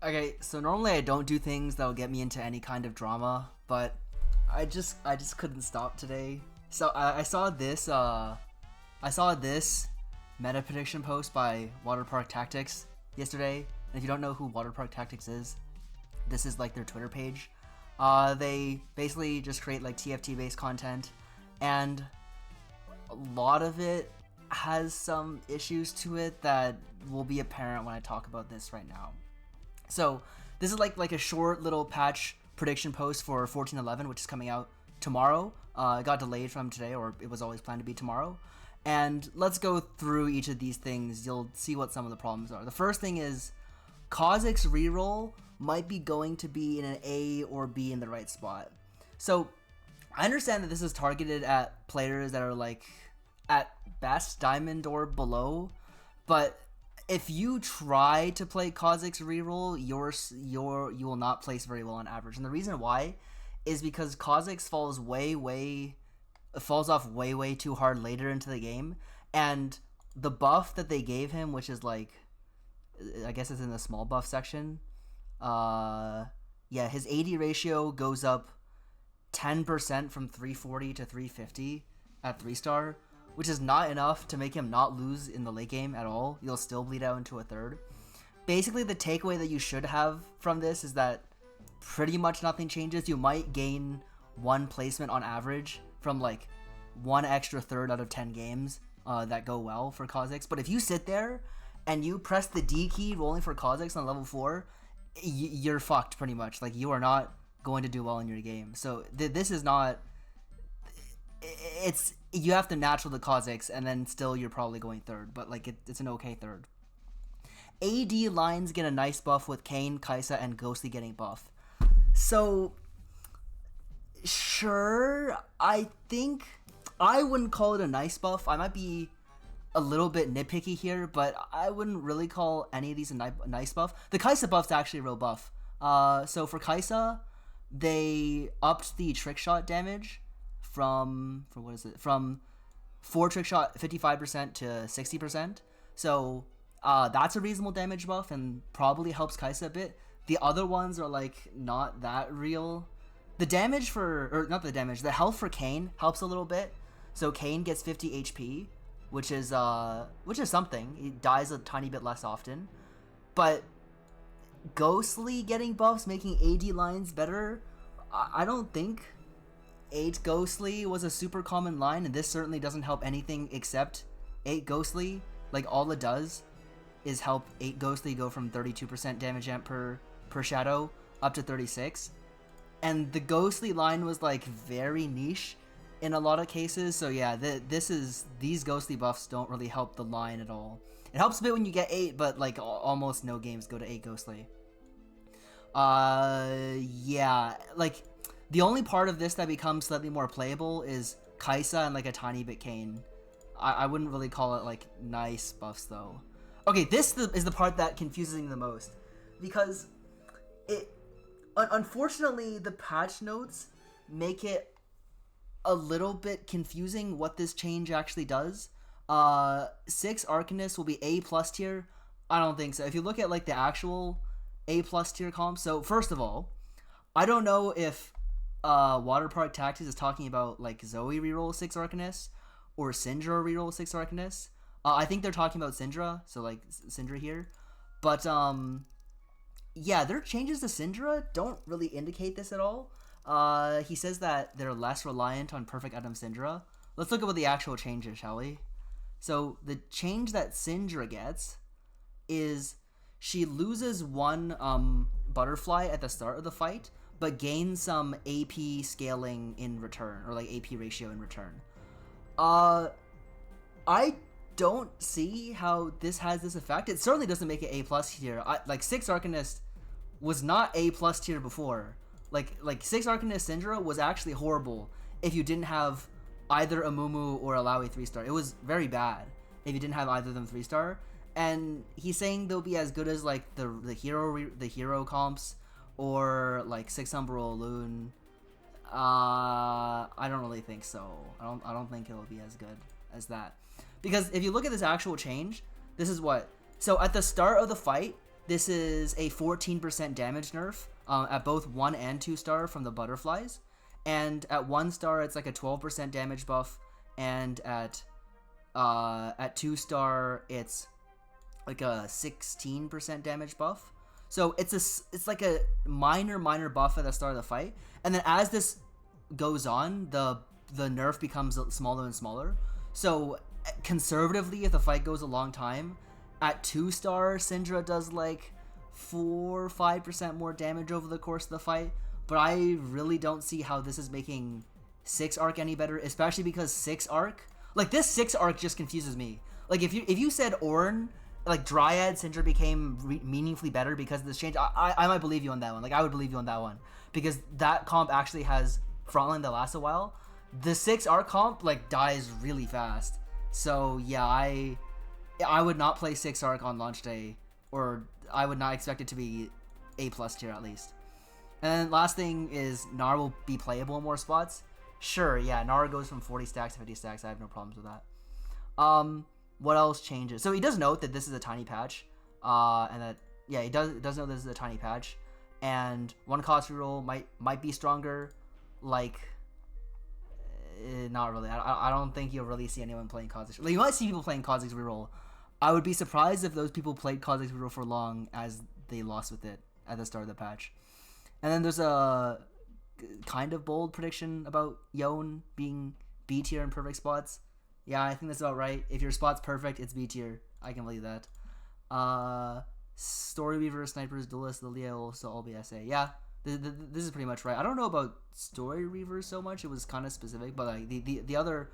Okay, so normally I don't do things that'll get me into any kind of drama, but I just couldn't stop today. So I saw this meta prediction post by Water Park Tactics yesterday. And if you don't know who Water Park Tactics is, this is like their Twitter page. They basically just create like TFT based content, and a lot of it has some issues to it that will be apparent when I talk about this right now. So this is like a short little patch prediction post for 14.11, which is coming out tomorrow. It got delayed from today, or it was always planned to be tomorrow. And let's go through each of these things. You'll see what some of the problems are. The first thing is Kha'Zix's reroll might be going to be in an A or B in the right spot. So I understand that this is targeted at players that are like at best diamond or below, but if you try to play Kha'Zix's reroll, you will not place very well on average. And the reason why is because Kha'Zix falls off way too hard later into the game, and the buff that they gave him, which is like, I guess it's in the small buff section. Yeah, his AD ratio goes up 10% from 340 to 350 at 3-star, which is not enough to make him not lose in the late game at all. You'll still bleed out into a third. Basically, the takeaway that you should have from this is that pretty much nothing changes. You might gain one placement on average from like one extra third out of 10 games that go well for Kha'Zix. But if you sit there and you press the D key rolling for Kha'Zix on level 4, you're fucked pretty much. Like, you are not going to do well in your game. So this is not... You have to natural the Kha'Zix, and then still you're probably going third, but like it's an okay third. AD lines get a nice buff with Kayn, Kai'Sa, and Ghostly getting buff. So, sure, I think I wouldn't call it a nice buff. I might be a little bit nitpicky here, but I wouldn't really call any of these a nice buff. The Kai'Sa buff's actually a real buff. So for Kai'Sa, they upped the trick shot damage from 4 trick shot 55% to 60%. So that's a reasonable damage buff and probably helps Kai'Sa a bit. The other ones are like not that real. The damage the health for Kayn helps a little bit. So Kayn gets 50 HP, which is something. He dies a tiny bit less often. But Ghostly getting buffs, making AD lines better, I don't think 8 Ghostly was a super common line, and this certainly doesn't help anything except 8 Ghostly. Like, all it does is help 8 Ghostly go from 32% damage amp per shadow up to 36. And the Ghostly line was like very niche in a lot of cases, so yeah, these Ghostly buffs don't really help the line at all. It helps a bit when you get 8, but like almost no games go to 8 Ghostly. Yeah, like the only part of this that becomes slightly more playable is Kai'Sa and like a tiny bit Kayn. I wouldn't really call it like nice buffs though. Okay, this is the part that confuses me the most, because unfortunately the patch notes make it a little bit confusing what this change actually does. 6 Arcanists will be A+ tier. I don't think so. If you look at like the actual A+ tier comps, so first of all, I don't know if Water Park Tactics is talking about like Zoe reroll 6 Arcanists or Syndra reroll 6 Arcanists. I think they're talking about Syndra, so like Syndra here. But yeah, their changes to Syndra don't really indicate this at all. He says that they're less reliant on perfect item Syndra. Let's look at what the actual change is, shall we? So the change that Syndra gets is she loses one butterfly at the start of the fight, but gains some AP scaling in return, or like AP ratio in return. I don't see how this has this effect. It certainly doesn't make it A+ tier. Like 6 Arcanist was not A+ tier before. Like 6 Arcanist Syndra was actually horrible if you didn't have either Amumu or Alawi 3-star. It was very bad if you didn't have either of them 3-star. And he's saying they'll be as good as like the hero comps, or like 6 Umbral Loon. I don't really think so. I don't think it'll be as good as that, because if you look at this actual change, this is what. So at the start of the fight, This is a 14% damage nerf at both 1 and 2 star from the butterflies. And at 1 star, it's like a 12% damage buff. And at 2 star, it's like a 16% damage buff. So it's like a minor buff at the start of the fight. And then as this goes on, the nerf becomes smaller and smaller. So conservatively, if the fight goes a long time, at 2 star, Syndra does like 4 or 5% more damage over the course of the fight. But I really don't see how this is making 6 arc any better, especially because 6 arc, like this 6 arc just confuses me. Like if you said Ornn, like Dryad Syndra became meaningfully better because of this change, I might believe you on that one. Like I would believe you on that one because that comp actually has frontline that lasts a while. The 6 arc comp like dies really fast. So yeah, I would not play 6 arc on launch day, or I would not expect it to be A+ tier at least. And then last thing is Gnar will be playable in more spots. Sure, yeah, Gnar goes from 40 stacks to 50 stacks. I have no problems with that. What else changes? So he does note that this is a tiny patch, and that he does know this is a tiny patch, and one cost reroll might be stronger. Like, not really. I don't think you'll really see anyone playing Kha'Zix. Like, you might see people playing Kha'Zix reroll. I would be surprised if those people played Kha'Zix reroll for long as they lost with it at the start of the patch. And then there's a kind of bold prediction about Yone being B tier in perfect spots. Yeah, I think that's about right. If your spot's perfect, it's B tier. I can believe that. Story Weaver, Snipers, Duelist, Lilia will also all be SA. Yeah, this is pretty much right. I don't know about Story Weaver so much. It was kind of specific, but like the other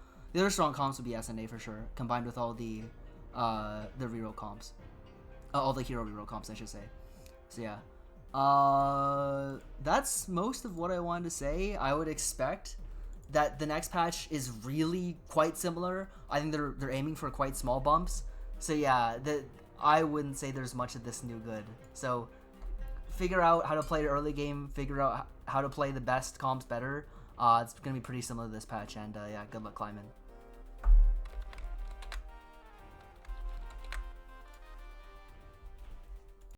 strong comps would be SNA for sure, combined with all the reroll comps, all the hero reroll comps, I should say. So yeah. That's most of what I wanted to say. I would expect that the next patch is really quite similar. I think they're aiming for quite small bumps. So yeah, I wouldn't say there's much of this new good. So figure out how to play the early game. Figure out how to play the best comps better. It's gonna be pretty similar to this patch, and yeah, good luck climbing.